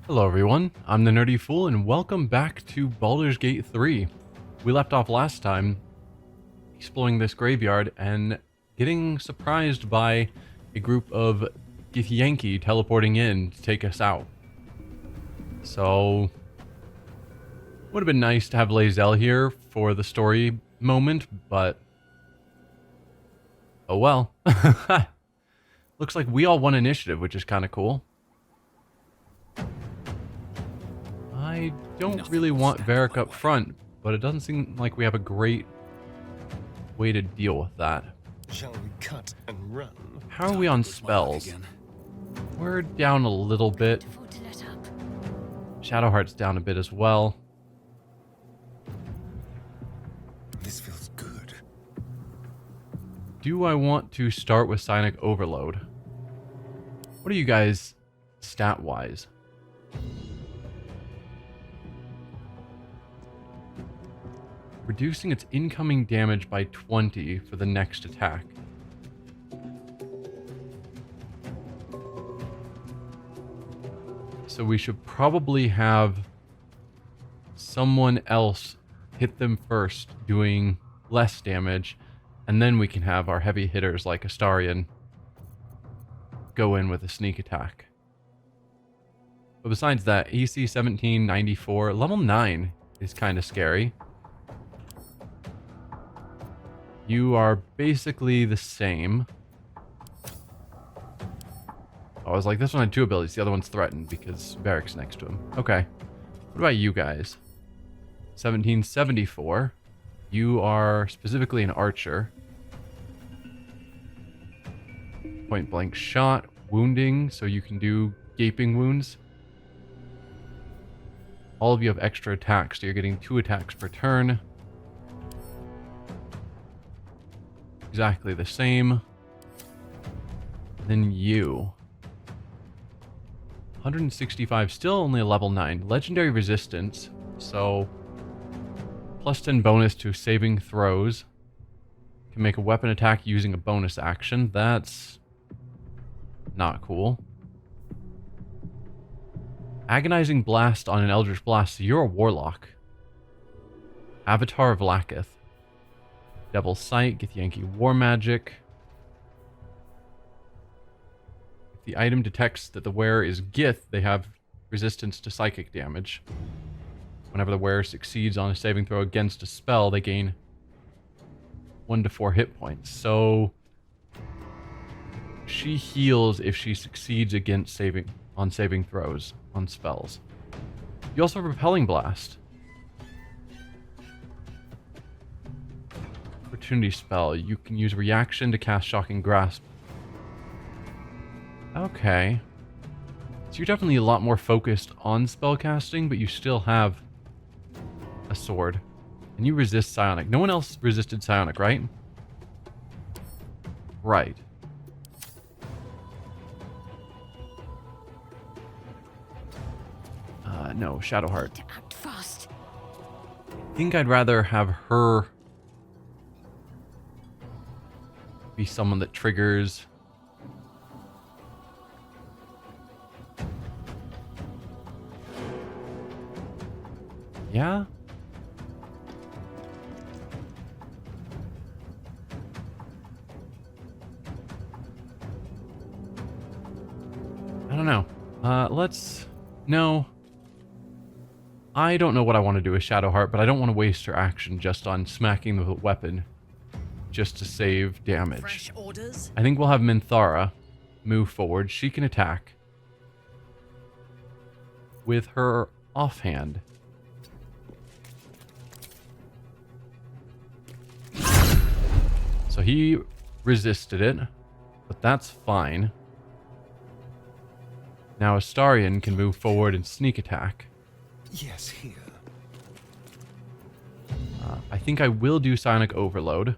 Hello everyone, I'm the Nerdy Fool and welcome back to Baldur's Gate 3. We left off last time exploring this graveyard and getting surprised by a group of Githyanki teleporting in to take us out. So, would have been nice to have Lae'zel here for the story moment, but oh well. Looks like we all won initiative, which is kind of cool. I don't really want Varric up front, but it doesn't seem like we have a great way to deal with that. Shall we cut and run? How are we on spells? We're down a little bit. Shadowheart's down a bit as well. This feels good. Do I want to start with Psionic Overload? What are you guys stat-wise? Reducing its incoming damage by 20 for the next attack. So we should probably have someone else hit them first, doing less damage, and then we can have our heavy hitters like Astarion go in with a sneak attack. But besides that, AC 1794, level 9 is kind of scary. You are basically the same. I was like, this one had 2 abilities. The other one's threatened because Varric's next to him. Okay. What about you guys? 1774. You are specifically an archer. Point blank shot. Wounding, so you can do gaping wounds. All of you have extra attacks, so you're getting 2 attacks per turn. Exactly the same. Then you. 165, still only a level 9. Legendary resistance, so plus 10 bonus to saving throws. Can make a weapon attack using a bonus action. That's not cool. Agonizing Blast on an Eldritch Blast, so you're a warlock. Avatar of Lakith. Devil's Sight, Githyanki War Magic. If the item detects that the wearer is Gith, they have resistance to psychic damage. Whenever the wearer succeeds on a saving throw against a spell, they gain 1 to 4 hit points. So she heals if she succeeds against saving throws on spells. You also have Repelling Blast. Opportunity spell. You can use reaction to cast Shocking Grasp. Okay. So you're definitely a lot more focused on spellcasting, but you still have a sword. And you resist Psionic. No one else resisted Psionic, right? Right. No, Shadowheart. To act fast. I think I'd rather have her be someone that triggers. Yeah? I don't know. No. I don't know what I want to do with Shadowheart, but I don't want to waste her action just on smacking the weapon just to save damage. Fresh orders? I think we'll have Minthara move forward. She can attack with her offhand. So he resisted it, but that's fine. Now Astarion can move forward and sneak attack. Yes, here. I think I will do Psionic Overload,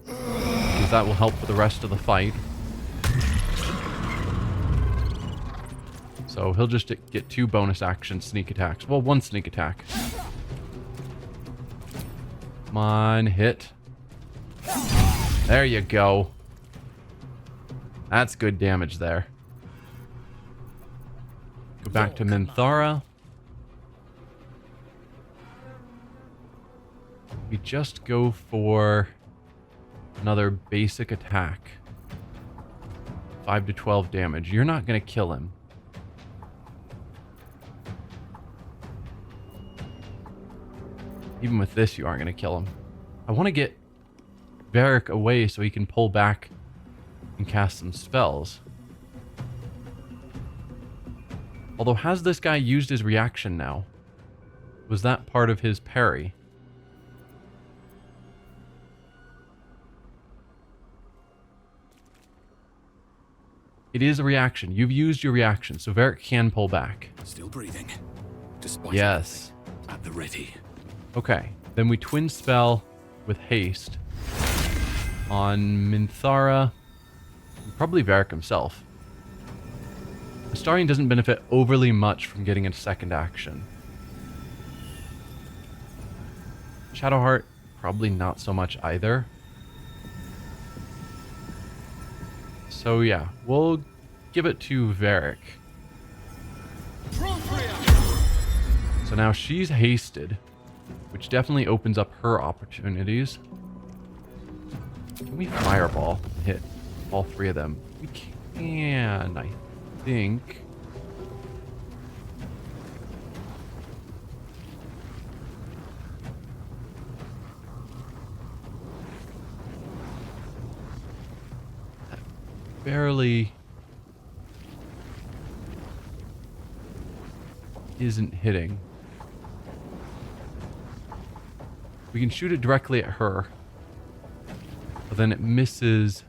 because that will help for the rest of the fight. So he'll just get 2 bonus action sneak attacks. Well, 1 sneak attack. Come on, hit. There you go. That's good damage there. Go back to Minthara. We just go for another basic attack. 5 to 12 damage. You're not going to kill him. Even with this, you aren't going to kill him. I want to get Varric away so he can pull back and cast some spells. Although, has this guy used his reaction now? Was that part of his parry? It is a reaction. You've used your reaction, so Varric can pull back. Still breathing. Despite yes. everything. At the ready. Okay. Then we twin spell with haste on Minthara. Probably Varric himself. Astarion doesn't benefit overly much from getting a second action. Shadowheart, probably not so much either. So yeah, we'll give it to Varric. So now she's hasted, which definitely opens up her opportunities. Can we fireball and hit all three of them? We can, I think. That barely isn't hitting. We can shoot it directly at her, but then it misses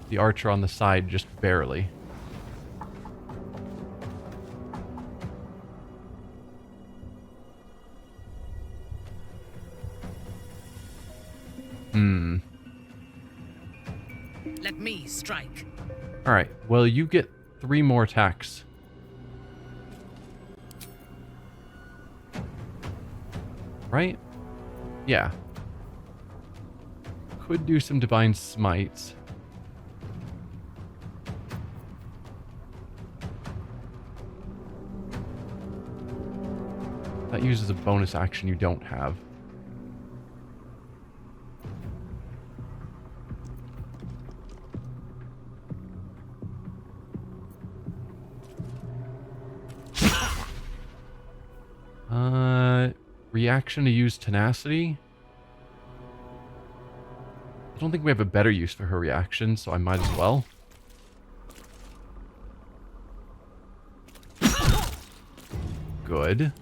the archer on the side just barely. Let me strike. Alright, well, you get 3 more attacks. Right? Yeah. Could do some divine smites. That uses a bonus action you don't have. Reaction to use tenacity. I don't think we have a better use for her reaction, so I might as well. Good.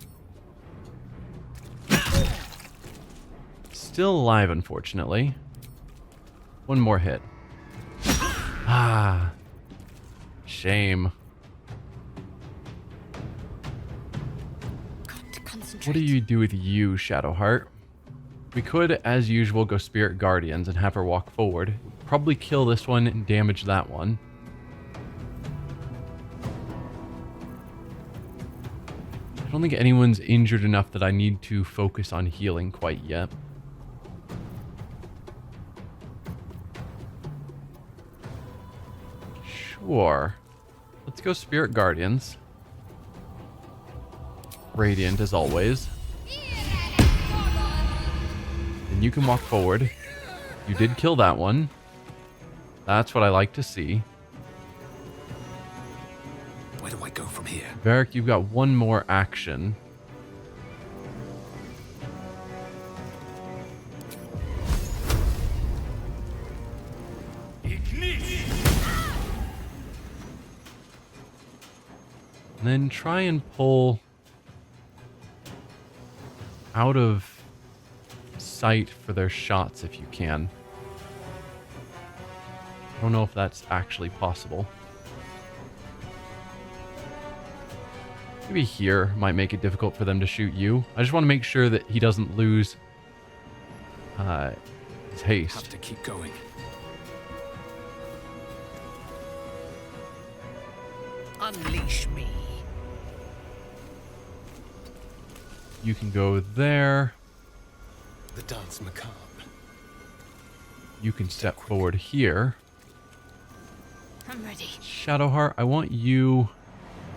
Still alive, unfortunately. One more hit. Ah. Shame. What do you do with you, Shadowheart? We could, as usual, go Spirit Guardians and have her walk forward. Probably kill this one and damage that one. I don't think anyone's injured enough that I need to focus on healing quite yet. Sure. Let's go Spirit Guardians. Radiant as always. And you can walk forward. You did kill that one. That's what I like to see. Where do I go from here? Varric, you've got one more action. And then try and pull out of sight for their shots if you can. I don't know if that's actually possible. Maybe here might make it difficult for them to shoot you. I just want to make sure that he doesn't lose his haste. Have to keep going. Unleash me. You can go there. The dance macabre. You can step forward here. I'm ready. Shadowheart, I want you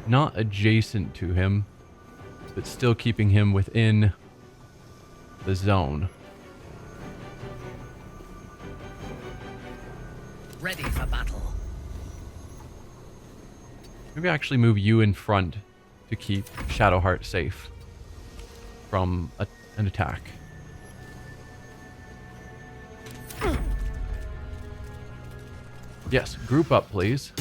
not adjacent to him, but still keeping him within the zone. Ready for battle. Maybe actually move you in front to keep Shadowheart safe from an attack. Yes, group up, please.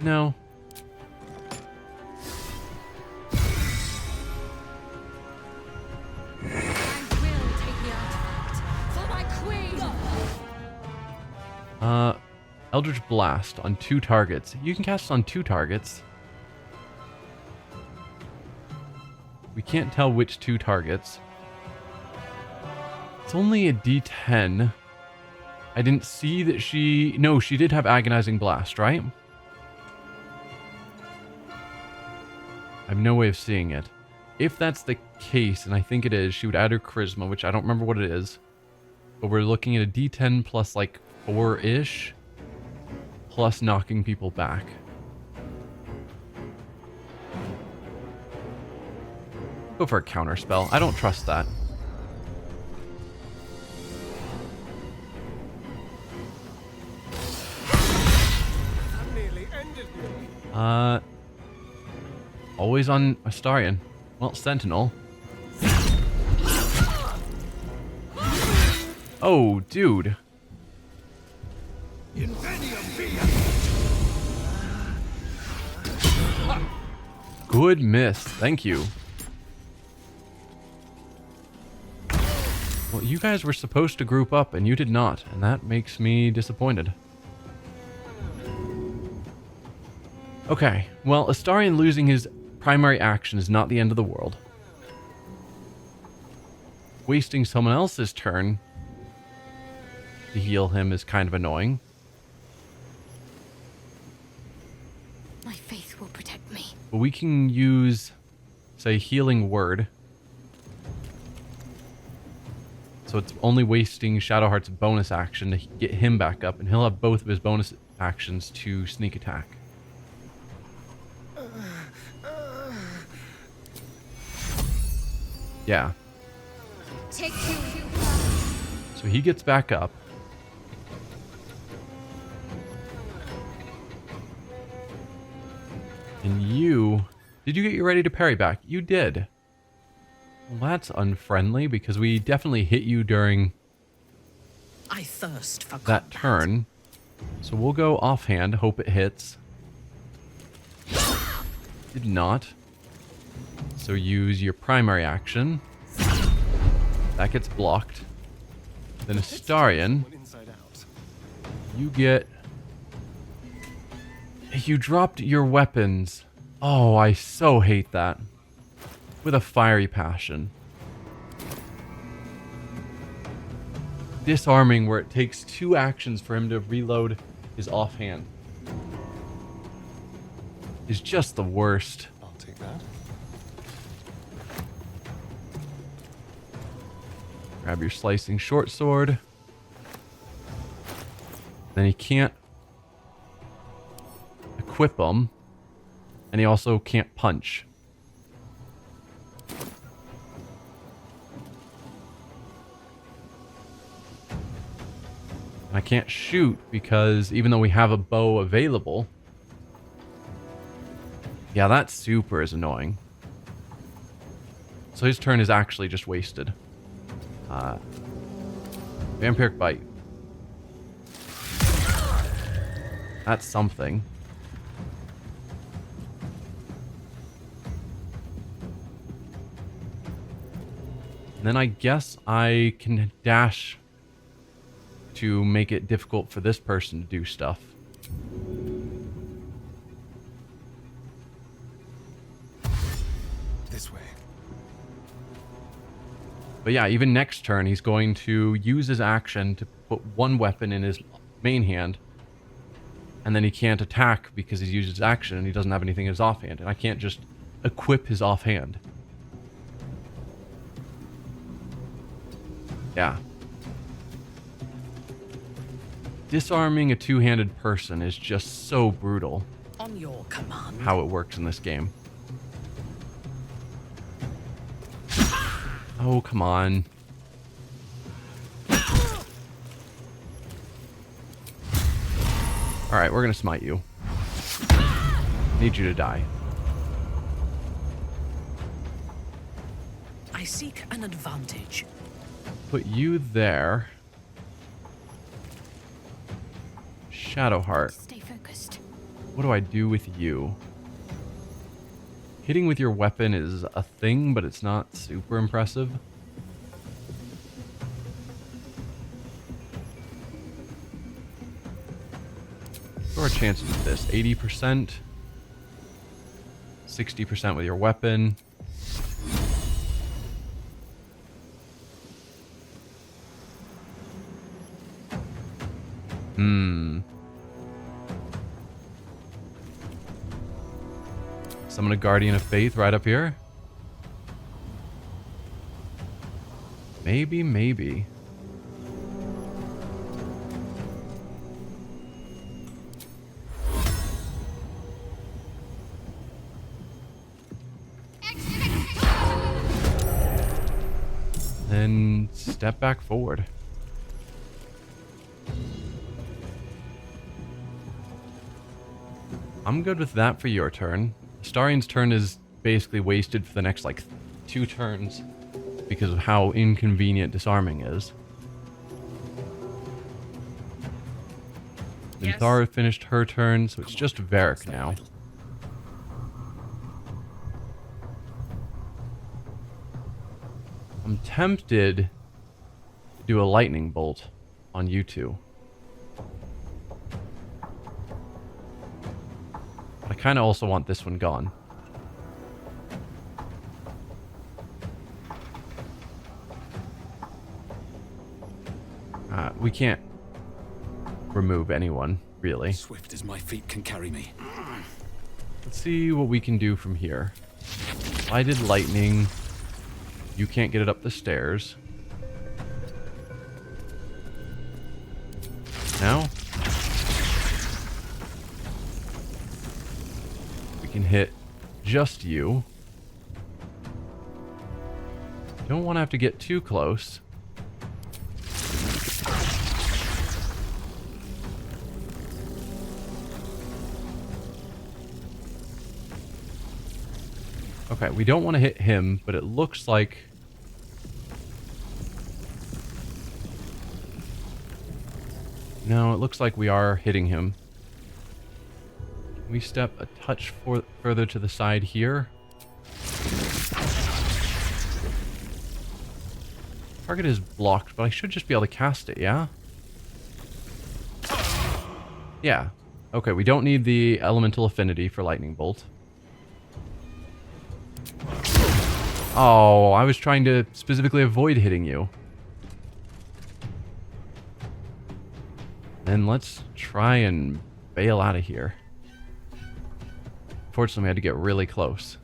No. Eldritch Blast on 2 targets. You can cast on 2 targets. We can't tell which 2 targets. It's only a D10. I didn't see that she... No, she did have Agonizing Blast, right? I have no way of seeing it. If that's the case, and I think it is, she would add her Charisma, which I don't remember what it is. But we're looking at a D10 plus like 4-ish. Plus knocking people back. Go for a counter spell. I don't trust that. Always on Astarion. Well, Sentinel. Oh, dude. Good miss. Thank you. Well, you guys were supposed to group up, and you did not, and that makes me disappointed. Okay, well, Astarion losing his primary action is not the end of the world. Wasting someone else's turn to heal him is kind of annoying. My faith will protect me. But we can use, say, Healing Word. So it's only wasting Shadowheart's bonus action to get him back up, and he'll have both of his bonus actions to sneak attack. Yeah. Take 2. So he gets back up. And you... Did you get your ready to parry back? You did. Well, that's unfriendly because we definitely hit you during I thirst for that combat. turn. So we'll go offhand, hope it hits. Did not. So use your primary action. That gets blocked. Then Astarion, you get... You dropped your weapons. Oh, I so hate that. With a fiery passion. Disarming, where it takes 2 actions for him to reload his offhand, is just the worst. I'll take that. Grab your slicing short sword. Then he can't equip them, and he also can't punch. I can't shoot because even though we have a bow available, yeah, that super is annoying. So his turn is actually just wasted. Vampiric Bite. That's something. And then I guess I can dash to make it difficult for this person to do stuff. This way. But yeah, even next turn, he's going to use his action to put 1 weapon in his main hand. And then he can't attack because he's used his action and he doesn't have anything in his offhand. And I can't just equip his offhand. disarming a two-handed person is just so brutal. On your command. How it works in this game. Oh, come on. Alright, we're gonna smite you. Need you to die. I seek an advantage. Put you there. Shadowheart. Stay focused. What do I do with you? Hitting with your weapon is a thing, but it's not super impressive. What are our chances of this? 80%? 60% with your weapon. Summon a Guardian of Faith right up here. Maybe, maybe. Then step back forward. I'm good with that for your turn. Starian's turn is basically wasted for the next, like, 2 turns because of how inconvenient disarming is. Yes. Thara finished her turn, so it's just Varric now. I'm tempted to do a lightning bolt on you two. I kind of also want this one gone. We can't remove anyone, really. Swift as my feet can carry me. Let's see what we can do from here. I did lightning. You can't get it up the stairs. Now? We can hit just you. Don't want to have to get too close. Okay, we don't want to hit him, but it looks like... No, it looks like we are hitting him. Can we step a touch further to the side here? Target is blocked, but I should just be able to cast it, yeah? Yeah. Okay, we don't need the elemental affinity for lightning bolt. Oh, I was trying to specifically avoid hitting you. Then let's try and bail out of here. Fortunately, we had to get really close.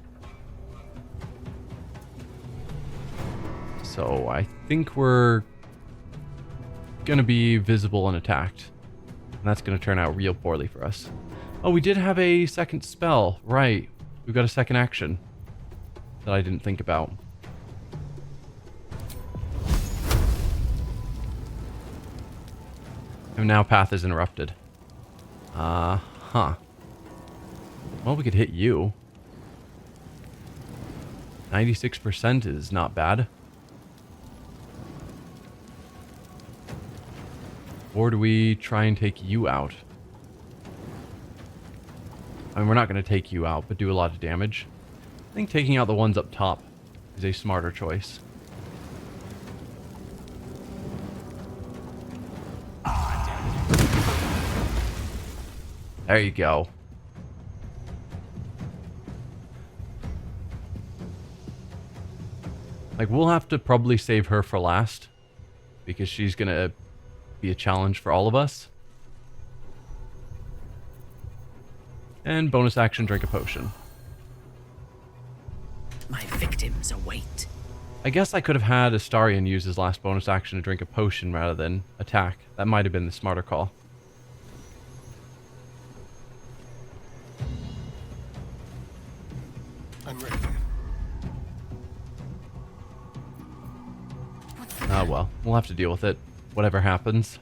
So I think we're gonna be visible and attacked. And that's gonna turn out real poorly for us. Oh, we did have a second spell. Right. We've got a second action that I didn't think about. And now path is interrupted. Huh. Well, we could hit you. 96% is not bad. Or do we try and take you out? I mean, we're not going to take you out, but do a lot of damage. I think taking out the ones up top is a smarter choice. There you go. Like, we'll have to probably save her for last, because she's gonna be a challenge for all of us. And bonus action, drink a potion. My victims await. I guess I could have had Astarion use his last bonus action to drink a potion rather than attack. That might have been the smarter call. I'm ready. Ah, well, we'll have to deal with it, whatever happens.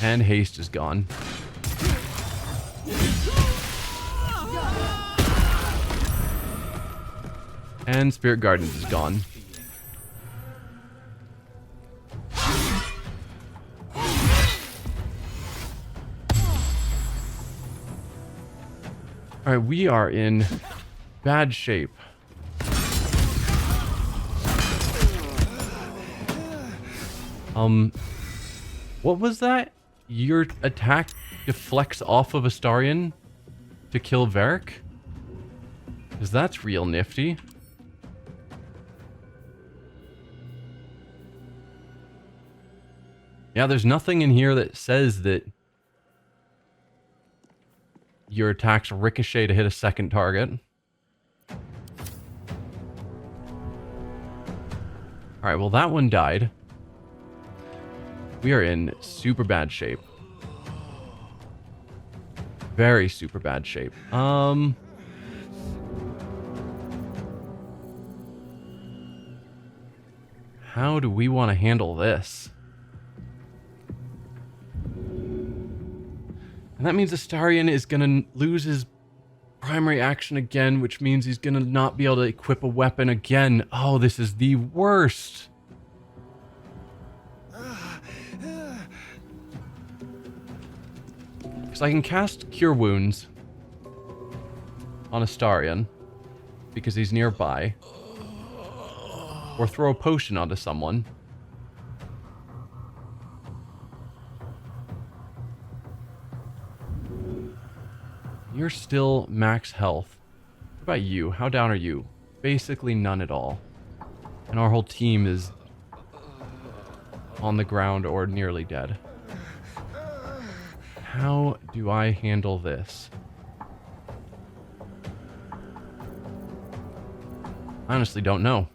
And haste is gone. And Spirit Guardians is gone. Alright, we are in bad shape. What was that? Your attack deflects off of Astarion to kill Varric? Because that's real nifty. Yeah, there's nothing in here that says that your attacks ricochet to hit a second target. Alright, well that one died. We are in super bad shape. Very super bad shape. How do we want to handle this? And that means Astarion is going to lose his primary action again, which means he's going to not be able to equip a weapon again. Oh, this is the worst. Because I can cast Cure Wounds on Astarion because he's nearby. Or throw a potion onto someone. You're still max health. What about you? How down are you? Basically none at all. And our whole team is on the ground or nearly dead. How do I handle this? I honestly don't know.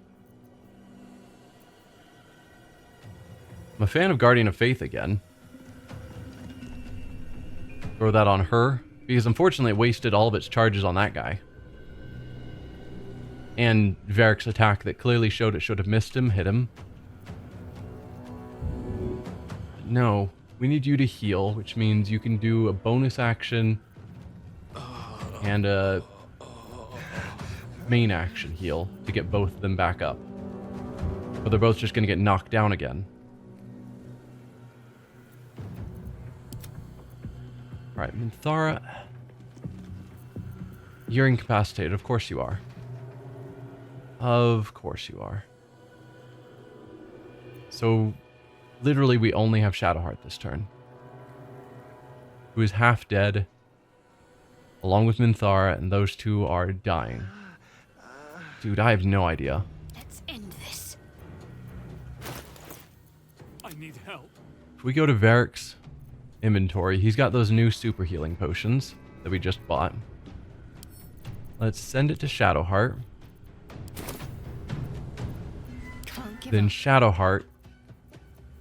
I'm a fan of Guardian of Faith again. Throw that on her. Because unfortunately it wasted all of its charges on that guy. And Varric's attack that clearly showed it should have missed him, hit him. No, we need you to heal, which means you can do a bonus action and a main action heal to get both of them back up. But they're both just going to get knocked down again. Alright, Minthara. You're incapacitated. Of course you are. Of course you are. So, literally we only have Shadowheart this turn. Who is half dead. Along with Minthara, and those two are dying. Dude, I have no idea. Let's end this. I need help. If we go to Varric's inventory, he's got those new super healing potions that we just bought. Let's send it to Shadowheart. Can't give Then up. Shadowheart.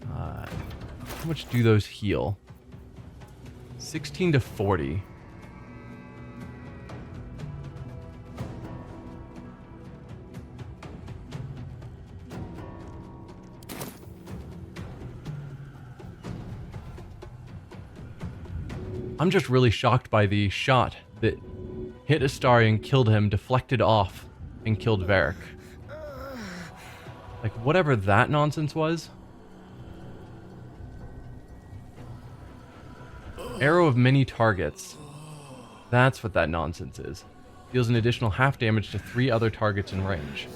How much do those heal? 16 to 40. I'm just really shocked by the shot that hit Astarion, killed him, deflected off, and killed Varric. Like, whatever that nonsense was. Arrow of many targets. That's what that nonsense is. Deals an additional half damage to 3 other targets in range.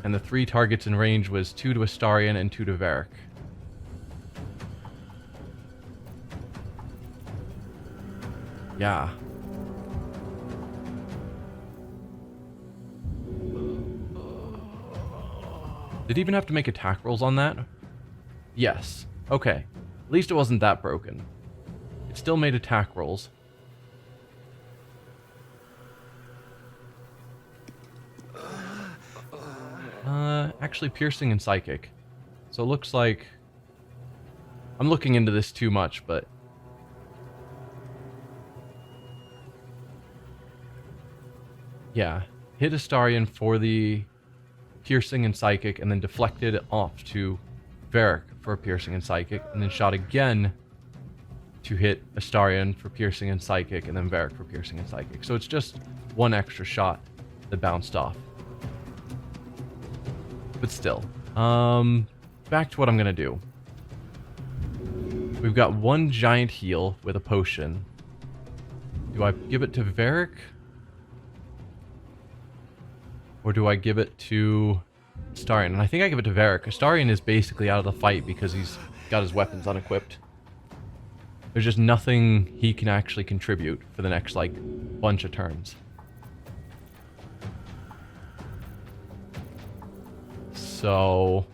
And the 3 targets in range was 2 to Astarion and 2 to Varric. Yeah. Did he even have to make attack rolls on that? Yes. Okay. At least it wasn't that broken. It still made attack rolls. Actually piercing and psychic. So it looks like I'm looking into this too much, but... yeah. Hit Astarion for the piercing and psychic, and then deflected off to Varric for piercing and psychic, and then shot again to hit Astarion for piercing and psychic, and then Varric for piercing and psychic. So it's just one extra shot that bounced off. But still. Back to what I'm going to do. We've got one giant heal with a potion. Do I give it to Varric? Or do I give it to Astarion? And I think I give it to Varric. Astarion is basically out of the fight because he's got his weapons unequipped. There's just nothing he can actually contribute for the next, like, bunch of turns. So...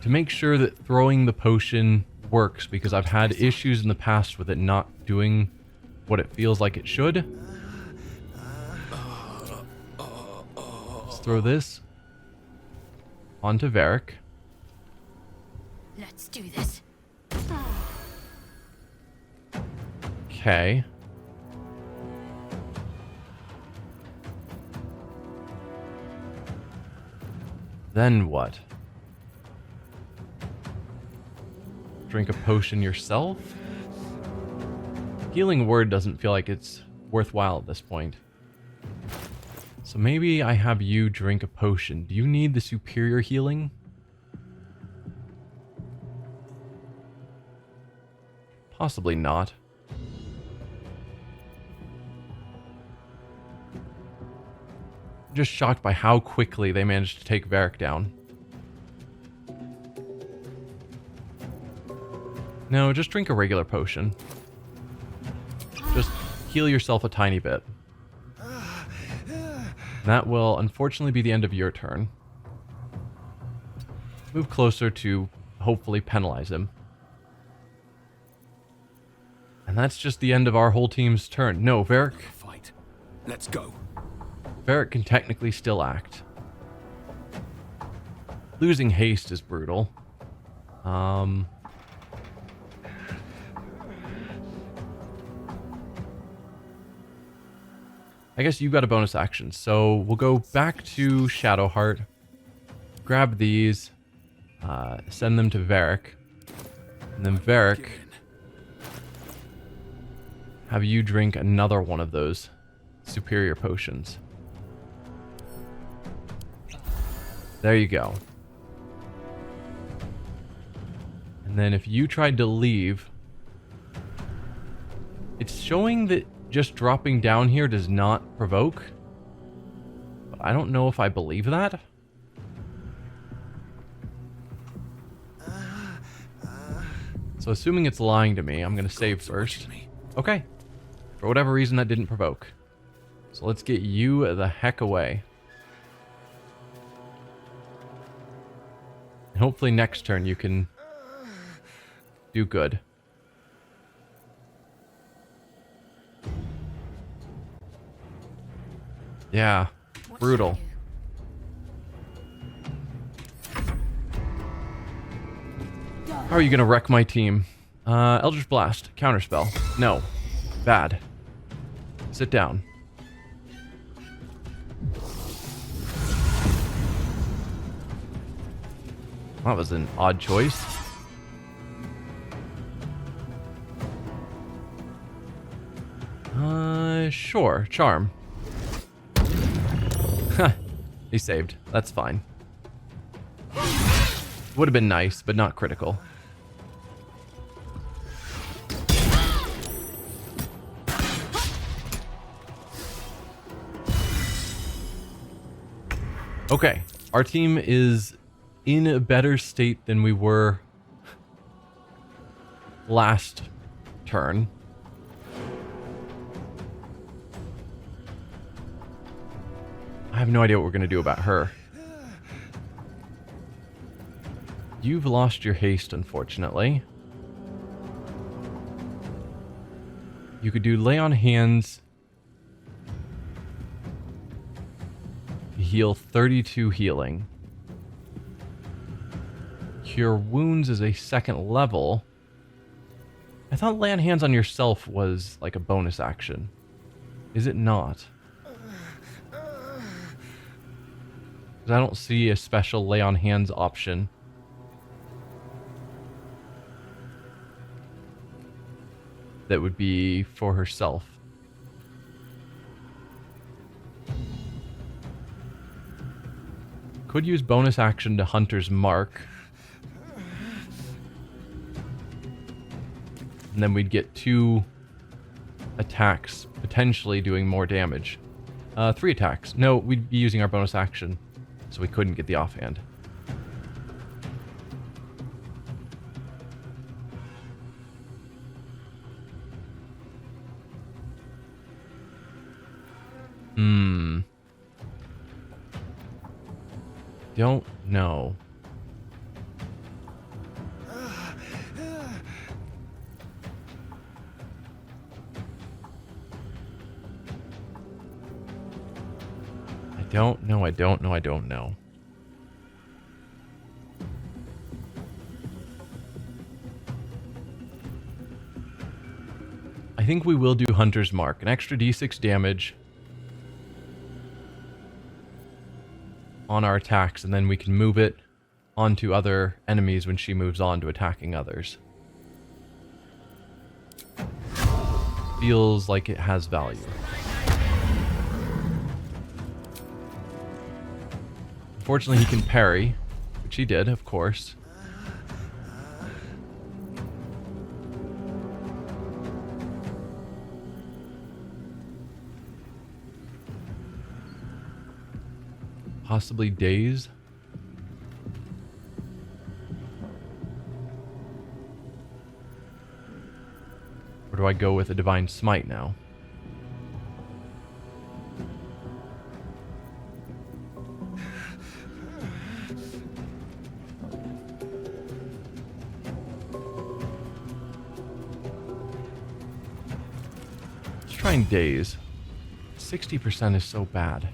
to make sure that throwing the potion works, because I've had issues in the past with it not doing what it feels like it should. Let's throw this onto Varric. Let's do this. Okay. Then what? Drink a potion yourself? Healing word doesn't feel like it's worthwhile at this point. So maybe I have you drink a potion. Do you need the superior healing? Possibly not. I'm just shocked by how quickly they managed to take Varric down. No, just drink a regular potion. Just heal yourself a tiny bit. That will unfortunately be the end of your turn. Move closer to hopefully penalize him. And that's just the end of our whole team's turn. No, Varric... Fight. Let's go. Varric can technically still act. Losing haste is brutal. I guess you got a bonus action, so we'll go back to Shadowheart, grab these, send them to Varric, and then Varric, have you drink another one of those superior potions. There you go. And then if you tried to leave, it's showing that just dropping down here does not provoke. But I don't know if I believe that. So assuming it's lying to me, I'm going to save first. Okay. For whatever reason, that didn't provoke. So let's get you the heck away. And hopefully next turn you can do good. Yeah, brutal. How are you gonna wreck my team? Eldritch Blast, counterspell. No. Bad. Sit down. That was an odd choice. Sure. Charm. He saved. That's fine. Would have been nice, but not critical. Okay. Our team is in a better state than we were last turn. I have no idea what we're going to do about her. You've lost your haste, unfortunately. You could do lay on hands. Heal 32 healing. Cure wounds is a second level. I thought lay on hands on yourself was like a bonus action. Is it not? 'Cause I don't see a special lay on hands option. That would be for herself. Could use bonus action to Hunter's Mark. And then we'd get 2 attacks, potentially doing more damage. 3 attacks. No, we'd be using our bonus action, so we couldn't get the offhand. Don't know. I don't know. I think we will do Hunter's Mark. An extra d6 damage on our attacks, and then we can move it onto other enemies when she moves on to attacking others. Feels like it has value. Unfortunately, he can parry, which he did, of course. Possibly daze. Or do I go with a Divine Smite now? Let's try and daze. 60% is so bad.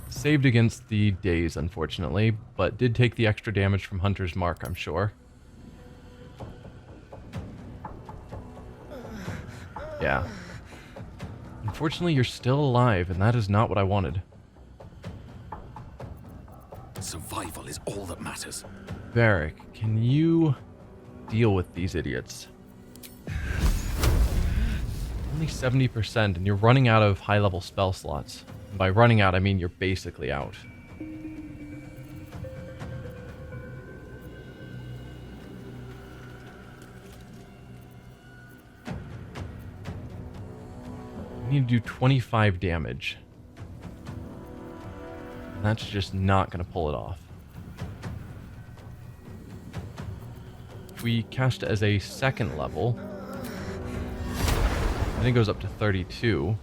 Saved against the daze, unfortunately, but did take the extra damage from Hunter's Mark, I'm sure. Yeah. Unfortunately, you're still alive, and that is not what I wanted. Survival is all that matters. Varric, can you deal with these idiots? Only 70%, and you're running out of high-level spell slots. And by running out, I mean you're basically out. We need to do 25 damage. And that's just not going to pull it off. If we cast it as a second level, I think it goes up to 32.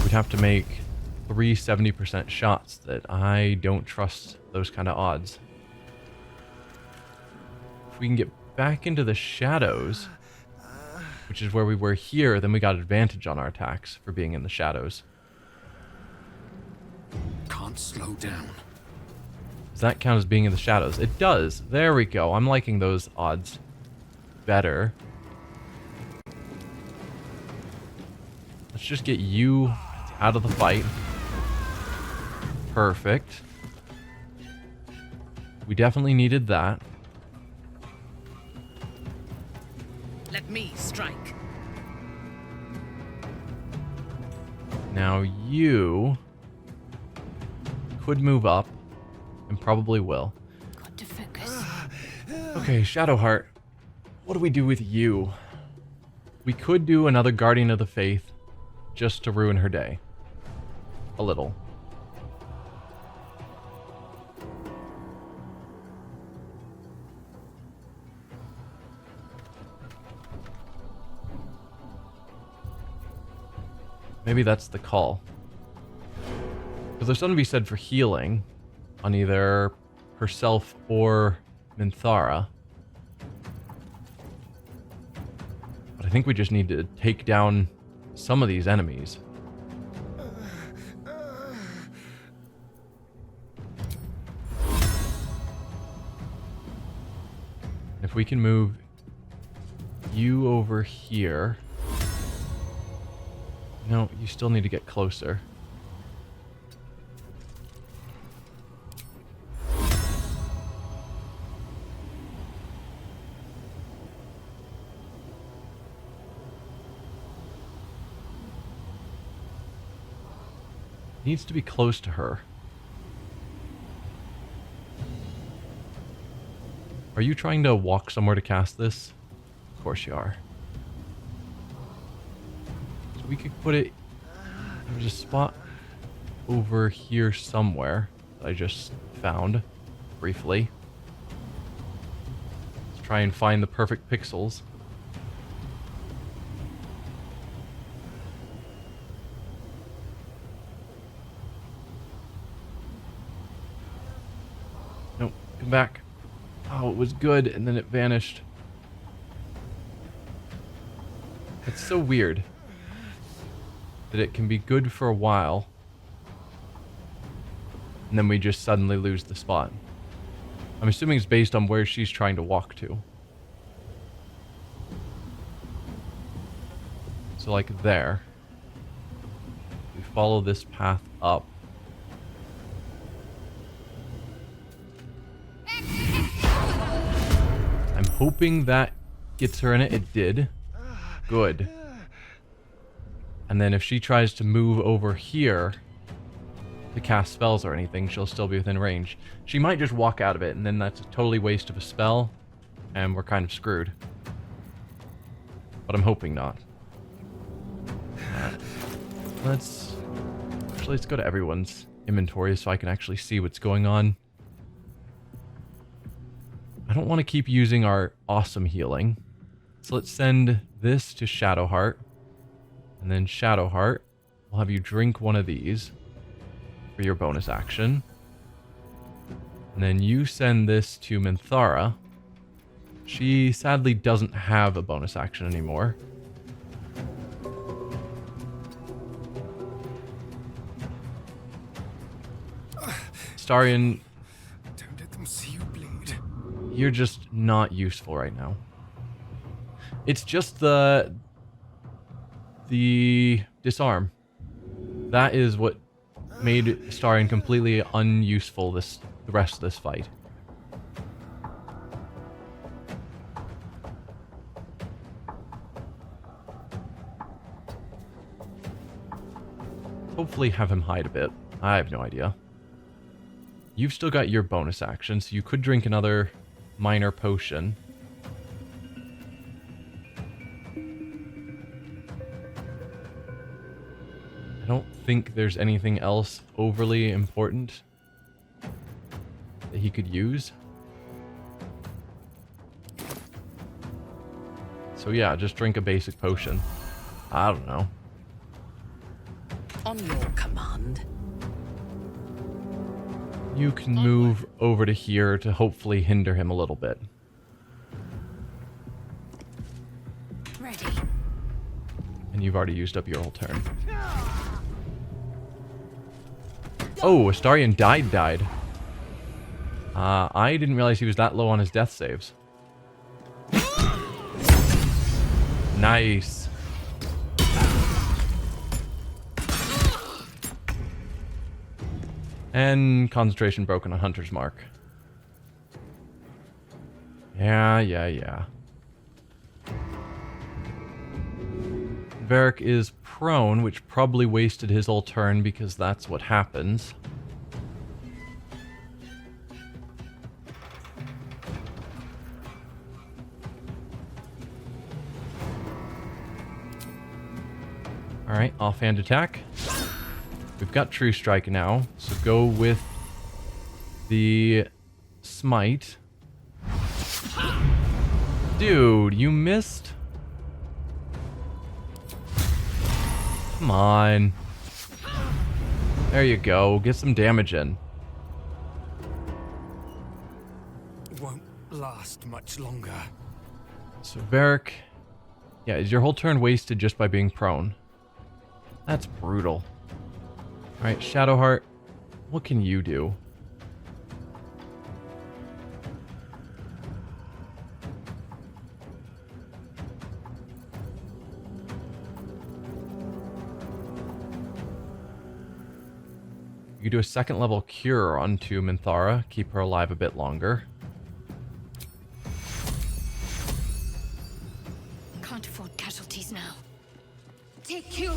We'd have to make 3 70% shots that I don't trust those kind of odds. If we can get back into the shadows, which is where we were here, then we got advantage on our attacks for being in the shadows. Can't slow down. Does that count as being in the shadows? It does. There we go. I'm liking those odds better. Let's just get you out of the fight. Perfect. We definitely needed that. Let me strike. Now you could move up, and probably will. Got to focus. Okay, Shadowheart. What do we do with you? We could do another Guardian of the Faith just to ruin her day. A little. Maybe that's the call. Because there's something to be said for healing on either herself or Minthara. But I think we just need to take down some of these enemies. If we can move you over here. No, you still need to get closer. Needs to be close to her. Are you trying to walk somewhere to cast this? Of course you are. So we could put it... There's a spot over here somewhere that I just found briefly. Let's try and find the perfect pixels. Nope, come back. Oh, it was good, and then it vanished. It's so weird that it can be good for a while, and then we just suddenly lose the spot. I'm assuming it's based on where she's trying to walk to. So like there. We follow this path up. I'm hoping that gets her in it. It did. Good. And then if she tries to move over here to cast spells or anything, she'll still be within range. She might just walk out of it, and then that's a totally waste of a spell, and we're kind of screwed. But I'm hoping not. Let's go to everyone's inventory so I can actually see what's going on. I don't want to keep using our awesome healing. So let's send this to Shadowheart. And then Shadowheart, we'll have you drink one of these for your bonus action. And then you send this to Minthara. She sadly doesn't have a bonus action anymore. Starion, Don't let them see you bleed. you're just not useful right now. It's just the disarm. That is what made Starion completely unuseful the rest of this fight. Hopefully have him hide a bit. I have no idea. You've still got your bonus action, so you could drink another minor potion. I don't think there's anything else overly important that he could use. So yeah, just drink a basic potion. I don't know. On your command. You can move over to here to hopefully hinder him a little bit. Ready. And you've already used up your whole turn. Oh, Astarion died. I didn't realize he was that low on his death saves. Nice. And concentration broken on Hunter's Mark. Yeah. Varric is prone, which probably wasted his whole turn because that's what happens. Alright, offhand attack. We've got True Strike now, so go with the Smite. Dude, you missed? Come on. There you go. Get some damage in. Won't last much longer. So Varric Yeah, is your whole turn wasted just by being prone? That's brutal. Alright, Shadowheart, what can you do? You could do a second level cure onto Minthara, keep her alive a bit longer. Can't afford casualties now. Take cure.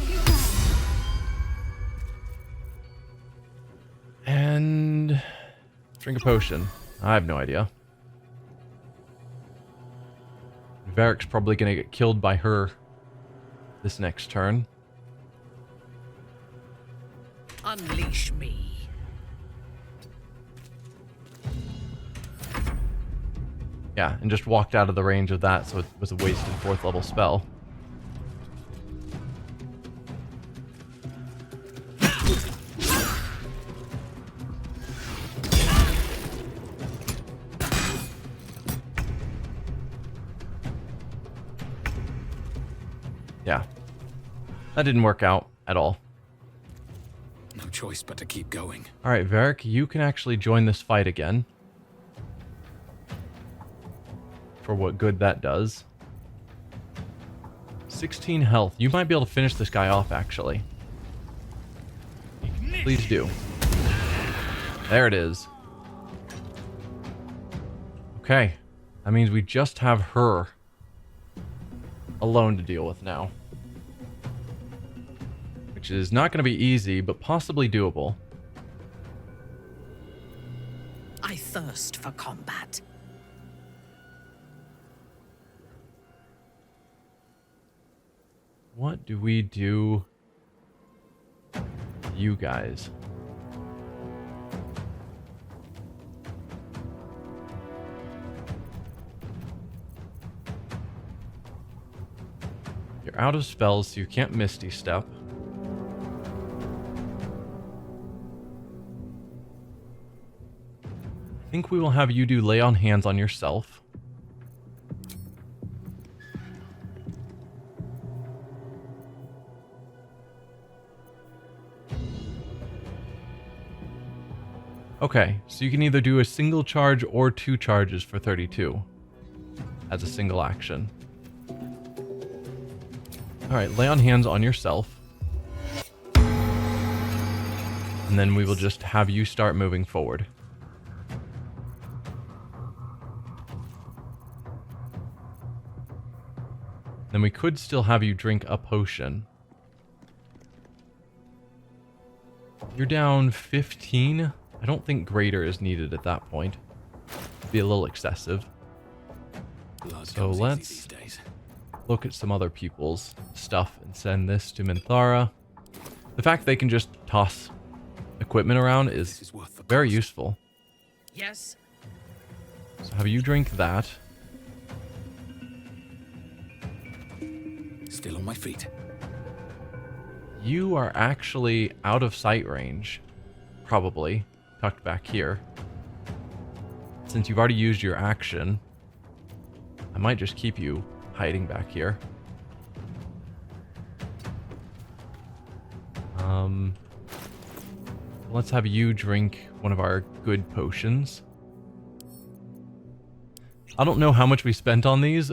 And drink a potion. I have no idea. Varric's probably going to get killed by her this next turn. Unleash me. Yeah, and just walked out of the range of that, so it was a wasted 4th level spell. Yeah. That didn't work out at all. No choice but to keep going. Alright, Varric, you can actually join this fight again. For what good that does. 16 health. You might be able to finish this guy off, actually. Please do. There it is. Okay. That means we just have her alone to deal with now. Which is not going to be easy, but possibly doable. I thirst for combat. What do we do? You guys. You're out of spells, so you can't Misty Step. I think we will have you do Lay on Hands on yourself. Okay, so you can either do a single charge or 2 charges for 32 as a single action. Alright, Lay on Hands on yourself. And then we will just have you start moving forward. Then we could still have you drink a potion. You're down 15. I don't think greater is needed at that point. It'd be a little excessive. So let's look at some other people's stuff and send this to Minthara. The fact they can just toss equipment around is very useful. Yes. So have you drink that. Still on my feet. You are actually out of sight range. Probably. Tucked back here. Since you've already used your action, I might just keep you hiding back here. Let's have you drink one of our good potions. I don't know how much we spent on these,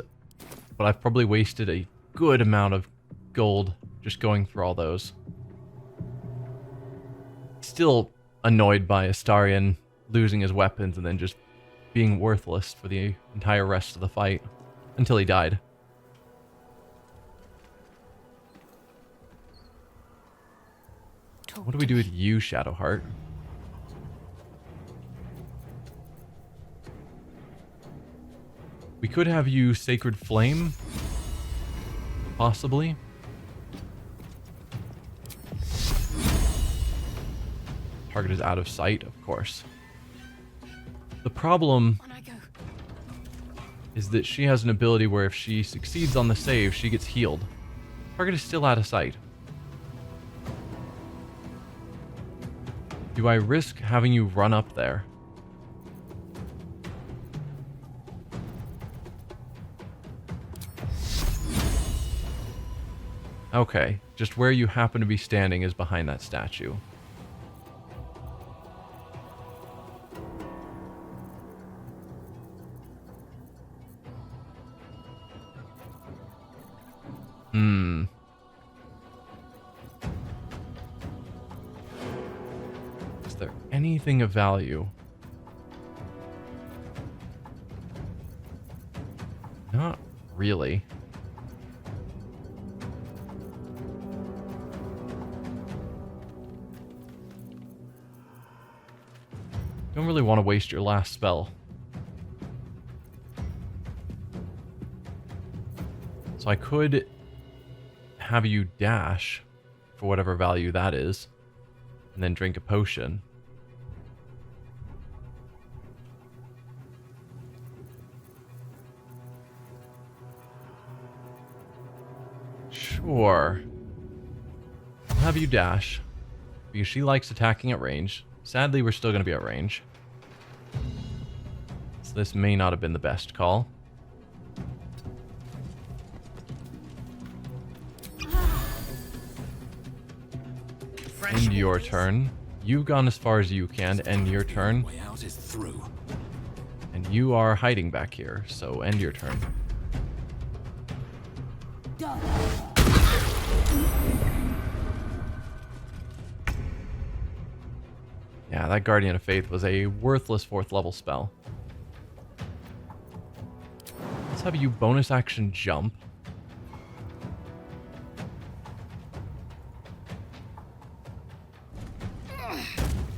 but I've probably wasted a good amount of gold just going through all those. Still annoyed by Astarion losing his weapons and then just being worthless for the entire rest of the fight until he died. What do we do with you, Shadowheart? We could have you Sacred Flame. Possibly. Target is out of sight, of course. The problem is that she has an ability where if she succeeds on the save, she gets healed. Target is still out of sight. Do I risk having you run up there? Okay, just where you happen to be standing is behind that statue. Is there anything of value? Not really. Don't really want to waste your last spell. So I could have you dash for whatever value that is, and then drink a potion. Sure. I'll have you dash, because she likes attacking at range. Sadly, we're still going to be at range. So this may not have been the best call. End your turn. You've gone as far as you can. End your turn. Way out is through. And you are hiding back here, so end your turn. Yeah, that Guardian of Faith was a worthless 4th level spell. Let's have you bonus action jump.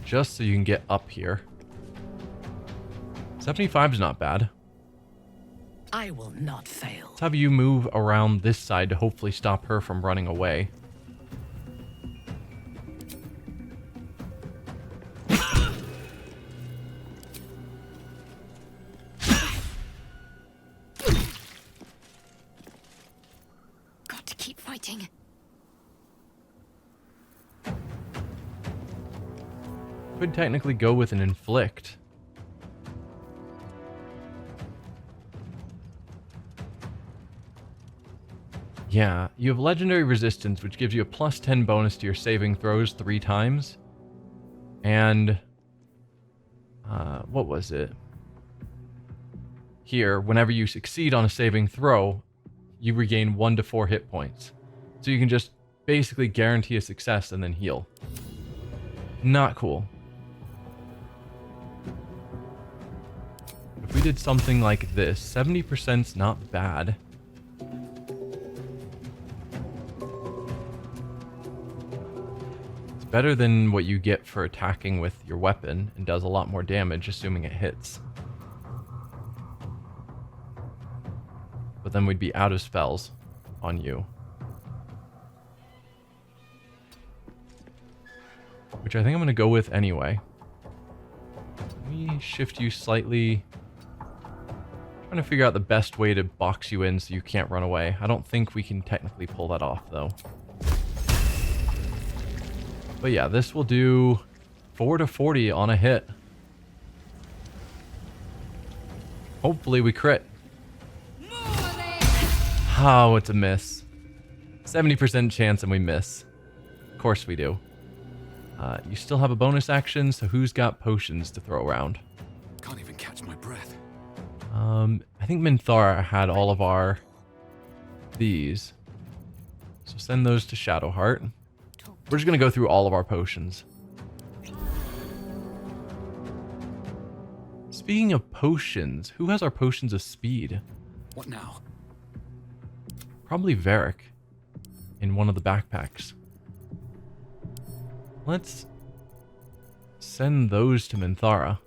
Just so you can get up here. 75 is not bad. I will not fail. Let's have you move around this side to hopefully stop her from running away. Got to keep fighting. Could technically go with an inflict. Yeah, you have legendary resistance, which gives you a +10 bonus to your saving throws 3 times. And what was it? Here, whenever you succeed on a saving throw, you regain 1 to 4 hit points. So you can just basically guarantee a success and then heal. Not cool. If we did something like this, 70%'s not bad. It's better than what you get for attacking with your weapon and does a lot more damage, assuming it hits. But then we'd be out of spells on you. Which I think I'm going to go with anyway. Let me shift you slightly. Trying to figure out the best way to box you in so you can't run away. I don't think we can technically pull that off, though. But yeah, this will do 4 to 40 on a hit. Hopefully we crit. Oh, it's a miss. 70% chance and we miss. Of course we do. You still have a bonus action, so who's got potions to throw around? Can't even catch my breath. I think Minthara had all of our these. So send those to Shadowheart. We're just going to go through all of our potions. Speaking of potions, who has our potions of speed? What now? Probably Varric in one of the backpacks. Let's send those to Minthara.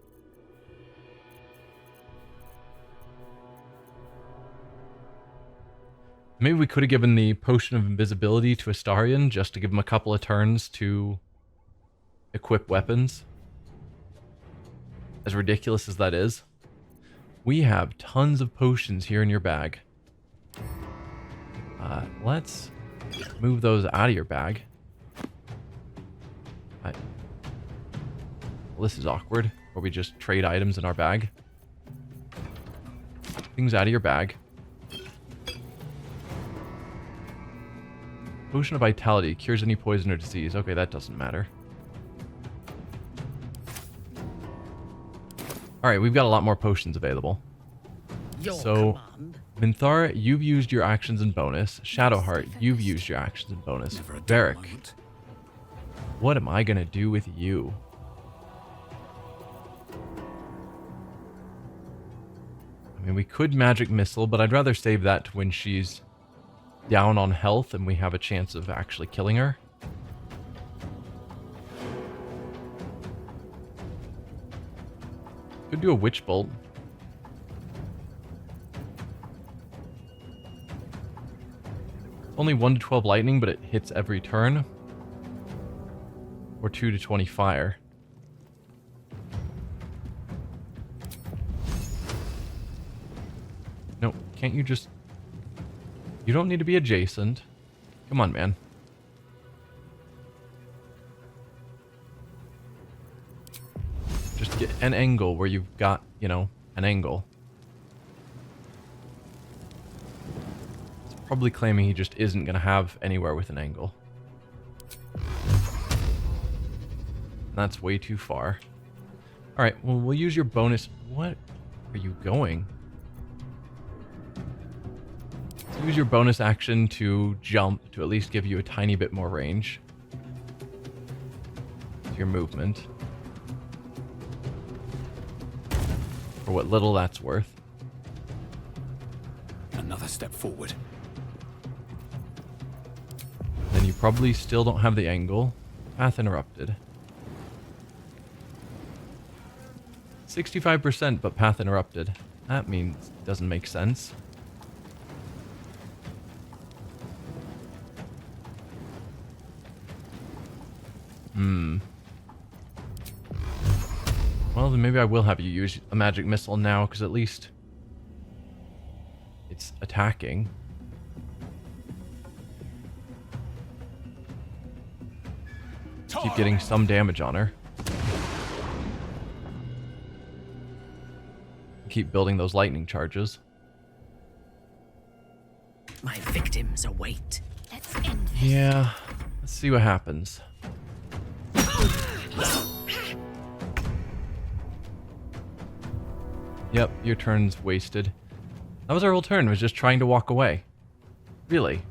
Maybe we could have given the Potion of Invisibility to Astarion just to give him a couple of turns to equip weapons. As ridiculous as that is. We have tons of potions here in your bag. Let's move those out of your bag. Well, this is awkward, where we just trade items in our bag. Things out of your bag. Potion of Vitality cures any poison or disease. Okay, that doesn't matter. Alright, we've got a lot more potions available. Your So, command. Minthara, you've used your actions and bonus. Shadowheart, you've used your actions and bonus. Never a dull Varric, moment. what am I gonna do with you? I mean, we could magic missile, but I'd rather save that to when she's down on health and we have a chance of actually killing her. Could do a witch bolt. Only 1 to 12 lightning, but it hits every turn. Or 2 to 20 fire. No, can't you just... You don't need to be adjacent. Come on, man. Just get an angle where you've got, you know, an angle. It's probably claiming he just isn't going to have anywhere with an angle. That's way too far. Alright, well, we'll use your bonus. What are you going? So use your bonus action to jump to at least give you a tiny bit more range to your movement. For what little that's worth. Another step forward. Then you probably still don't have the angle. Path interrupted. 65%, but path interrupted. That means it doesn't make sense. Well, then maybe I will have you use a magic missile now, because at least it's attacking. Keep getting some damage on her. Keep building those lightning charges. My victims await. Let's end this. Yeah, let's see what happens. Yep, your turn's wasted. That was our whole turn, was just trying to walk away. Really?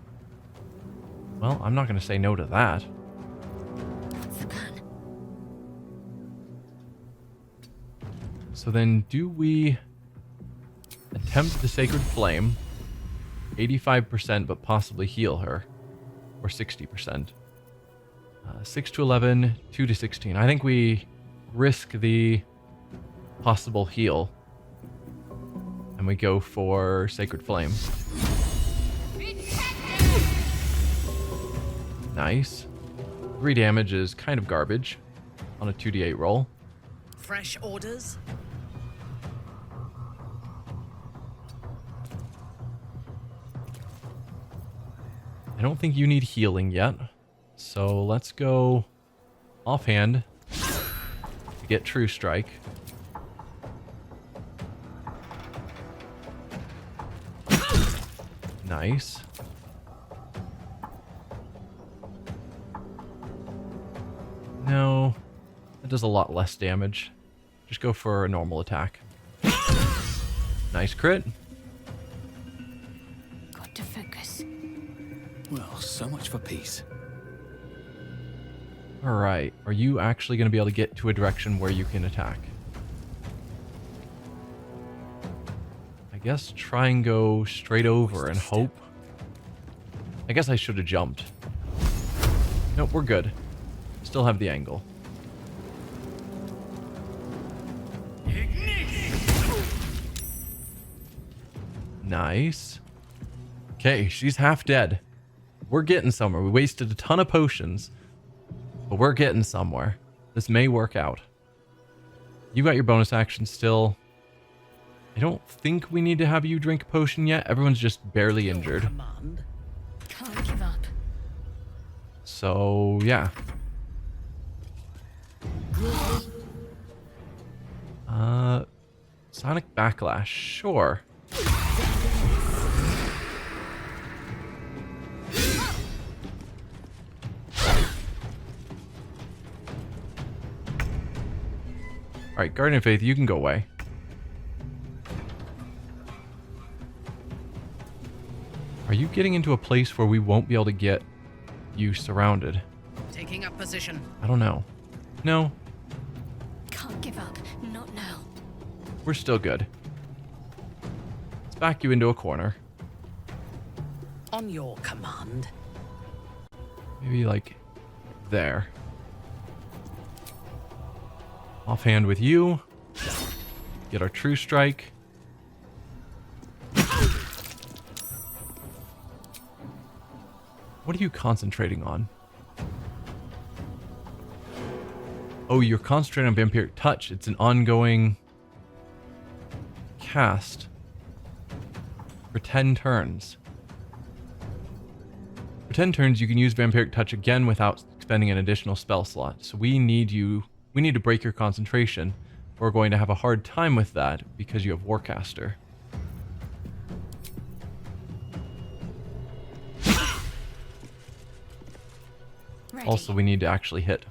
Well, I'm not going to say no to that. What's the plan? So then, do we attempt the Sacred Flame? 85%, but possibly heal her. Or 60%. 6 to 11, 2 to 16. I think we risk the possible heal. And we go for Sacred Flame. Nice. 3 damage is kind of garbage on a 2d8 roll. Fresh orders? I don't think you need healing yet. So let's go offhand to get True Strike. Nice. No, that does a lot less damage. Just go for a normal attack. Nice crit. Got to focus. Well, so much for peace. Alright, are you actually going to be able to get to a direction where you can attack? I guess try and go straight over and hope. I guess I should have jumped. Nope, we're good. Still have the angle. Nice. Okay, she's half dead. We're getting somewhere. We wasted a ton of potions, but we're getting somewhere. This may work out. You got your bonus action still. I don't think we need to have you drink a potion yet. Everyone's just barely Your injured. command. Can't give up. So, yeah. Sonic Backlash, sure. Alright, Guardian of Faith, you can go away. Are you getting into a place where we won't be able to get you surrounded? Taking up position. I don't know. No, Can't give up. Not now. we're still good. Let's back you into a corner. On your command. Maybe like there. Offhand with you. Get our true strike. What are you concentrating on? Oh, you're concentrating on Vampiric Touch. It's an ongoing cast for 10 turns. For 10 turns, you can use Vampiric Touch again without spending an additional spell slot. So we need to break your concentration. We're going to have a hard time with that because you have Warcaster. Ready. Also, we need to actually hit.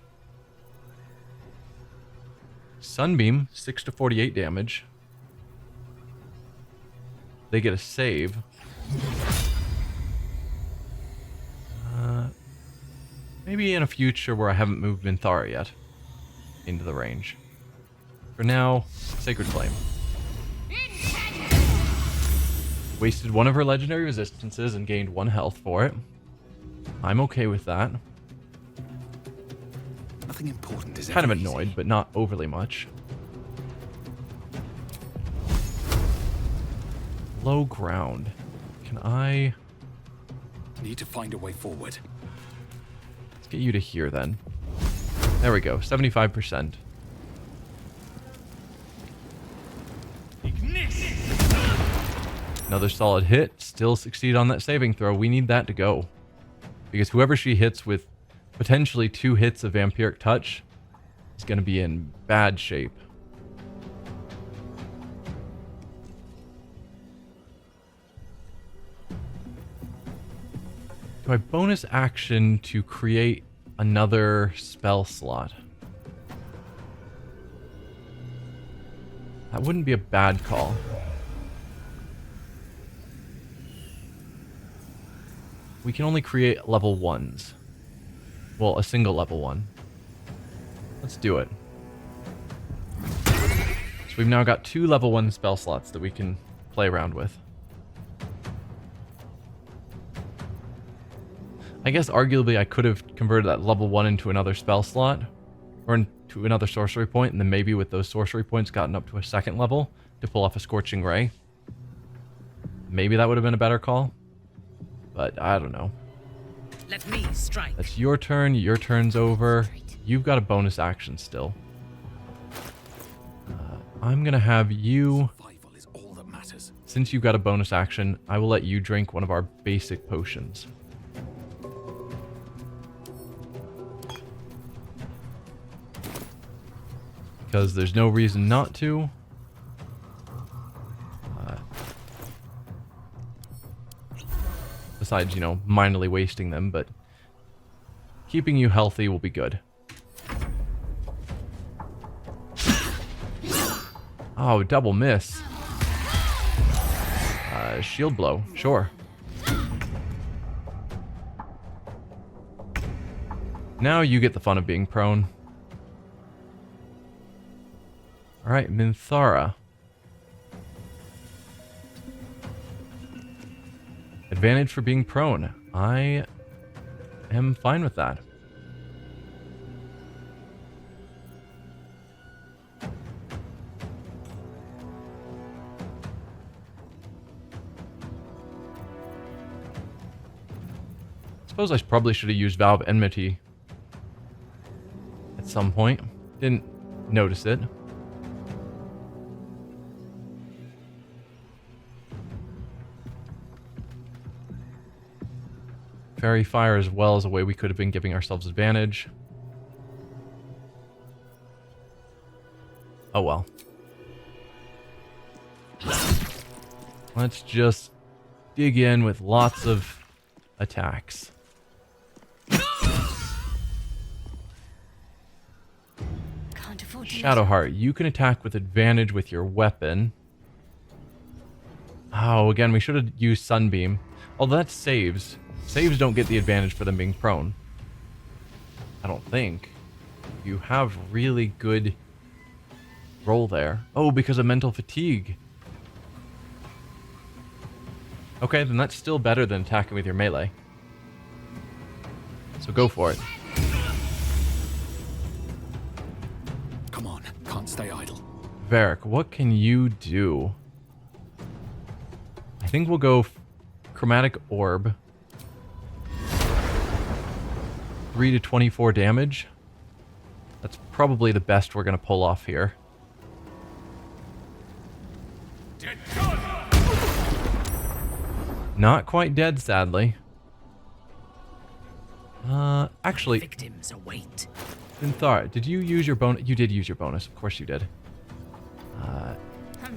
Sunbeam, 6 to 48 damage. They get a save. Maybe in a future where I haven't moved Minthara yet into the range. For now, Sacred Flame. Wasted one of her legendary resistances and gained 1 health for it. I'm okay with that. Nothing important is Kind of ever annoyed, easy. but not overly much. Low ground. Can I... Need to find a way forward. Let's get you to here then. There we go, 75%. Another solid hit. Still succeed on that saving throw. We need that to go. Because whoever she hits with potentially 2 hits of Vampiric Touch is going to be in bad shape. Do I bonus action to create another spell slot? That wouldn't be a bad call. We can only create level 1s. Well, a single level 1. Let's do it. So we've now got 2 level 1 spell slots that we can play around with. I guess arguably I could have converted that level 1 into another spell slot. Or into another sorcery point, and then maybe with those sorcery points gotten up to a 2nd level to pull off a Scorching Ray. Maybe that would have been a better call. But I don't know. Let me strike. That's your turn. Your turn's over. You've got a bonus action still. I'm going to have you... Survival is all that matters. Since you've got a bonus action, I will let you drink one of our basic potions. Because there's no reason not to. Besides, you know, minorly wasting them, but keeping you healthy will be good. Oh, double miss. Shield blow, sure. Now you get the fun of being prone. Alright, Minthara. Advantage for being prone. I am fine with that. Suppose I probably should have used Valve Enmity at some point. Didn't notice it. Fairy Fire as well as a way we could have been giving ourselves advantage. Oh well. Let's just dig in with lots of attacks. Can't afford Shadowheart, you can attack with advantage with your weapon. Oh, again, we should have used Sunbeam. Although that's saves. Saves don't get the advantage for them being prone. I don't think. You have really good roll there. Oh, because of mental fatigue. Okay, then that's still better than attacking with your melee. So go for it. Come on, can't stay idle. Varric, what can you do? I think we'll go Chromatic Orb. 3 to 24 damage. That's probably the best we're going to pull off here. Not quite dead, sadly. Actually, Victims await. Vinthar, did you use your bonus? You did use your bonus. Of course you did.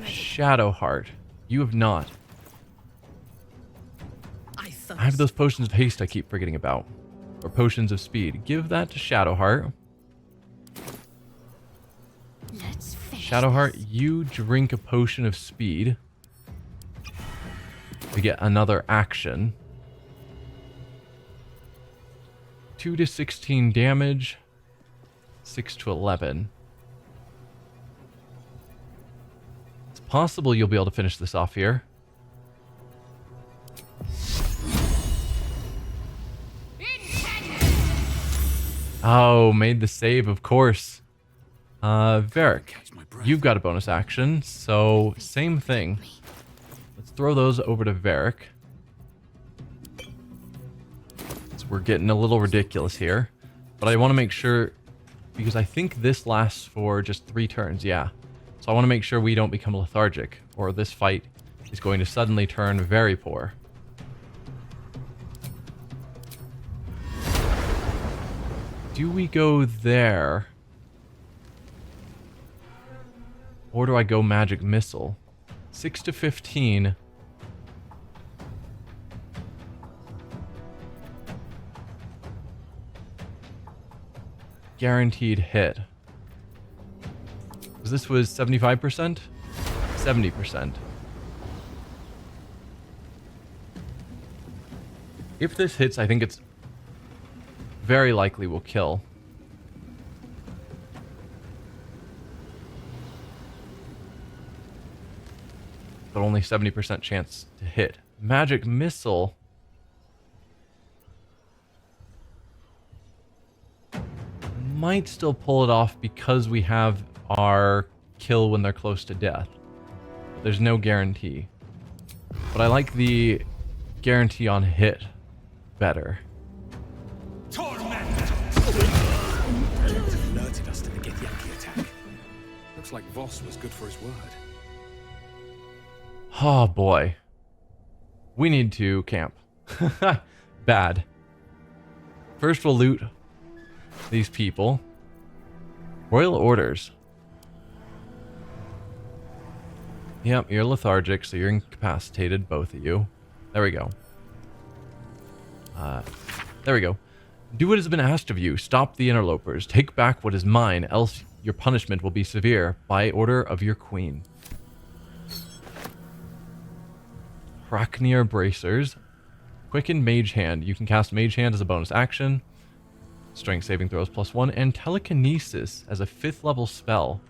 Shadowheart, you have not. I have those potions of haste I keep forgetting about. Or potions of speed. Give that to Shadowheart. Let's finish Shadowheart, this. you drink a potion of speed. We get another action. 2 to 16 damage. 6 to 11. It's possible you'll be able to finish this off here. Oh, made the save, of course. Varric, Catch my breath. you've got a bonus action, so same thing. Let's throw those over to Varric. So we're getting a little ridiculous here. But I want to make sure, because I think this lasts for just 3 turns, yeah. So I want to make sure we don't become lethargic, or this fight is going to suddenly turn very poor. Do we go there? Or do I go magic missile? 6 to 15. Guaranteed hit. This was 75%? 70%. If this hits, I think it's very likely will kill. But only 70% chance to hit. Magic missile. Might still pull it off because we have our kill when they're close to death. But there's no guarantee. But I like the guarantee on hit better. Alerted us to the Githyanki attack. Looks like Voss was good for his word. Oh boy. We need to camp. Bad. First we'll loot these people. Royal orders. Yep, you're lethargic, so you're incapacitated, both of you. There we go. There we go. Do what has been asked of you. Stop the interlopers. Take back what is mine, else your punishment will be severe, by order of your queen. Hraknir Bracers. Quicken Mage Hand. You can cast Mage Hand as a bonus action. Strength saving throws +1. And Telekinesis as a 5th level spell.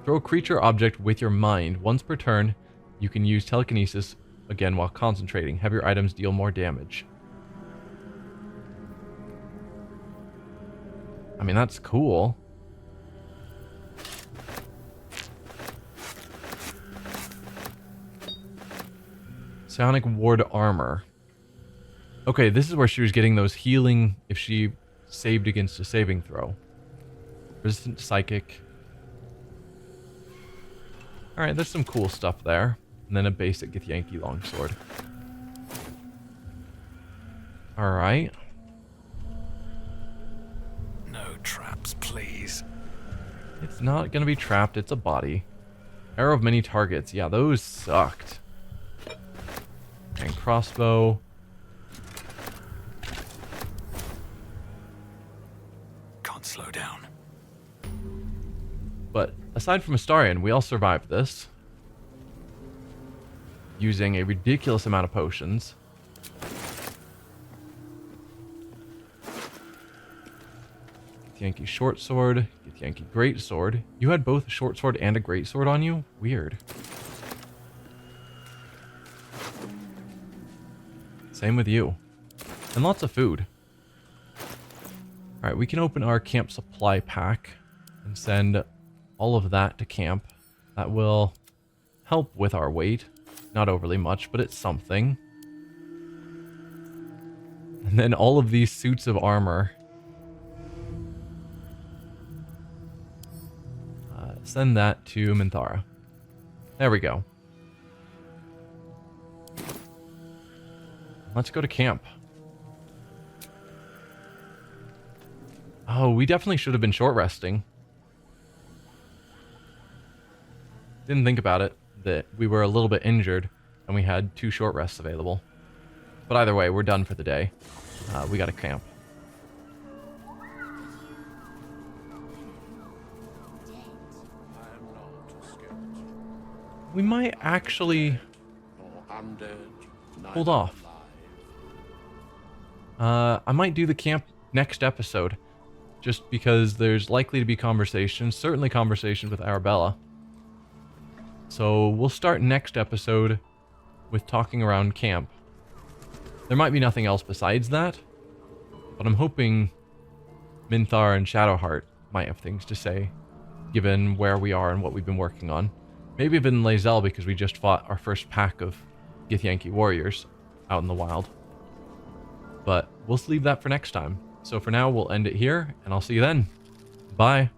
Throw a creature object with your mind. Once per turn, you can use Telekinesis again while concentrating. Have your items deal more damage. I mean, that's cool. Psionic Ward Armor. Okay, this is where she was getting those healing if she saved against a saving throw. Resistant Psychic. Alright, there's some cool stuff there. And then a basic Githyanki longsword. Alright. No traps, please. It's not going to be trapped, it's a body. Arrow of many targets. Yeah, those sucked. And crossbow. Can't slow down. aside from Astarion, we all survived this. Using a ridiculous amount of potions. Githyanki short sword, Githyanki great sword. You had both a short sword and a great sword on you? Weird. Same with you. And lots of food. Alright, we can open our camp supply pack and send all of that to camp. That will help with our weight. Not overly much, but it's something. And then all of these suits of armor. Send that to Minthara. There we go. Let's go to camp. Oh, we definitely should have been short resting. Didn't think about it, that we were a little bit injured and we had 2 short rests available. But either way, we're done for the day. We got to camp. We might actually hold off. I might do the camp next episode, just because there's likely to be conversations, certainly conversations with Arabella. So we'll start next episode with talking around camp. There might be nothing else besides that, but I'm hoping Minthar and Shadowheart might have things to say, given where we are and what we've been working on. Maybe even Lae'zel, because we just fought our first pack of Githyanki warriors out in the wild. But we'll leave that for next time. So for now, we'll end it here, and I'll see you then. Bye.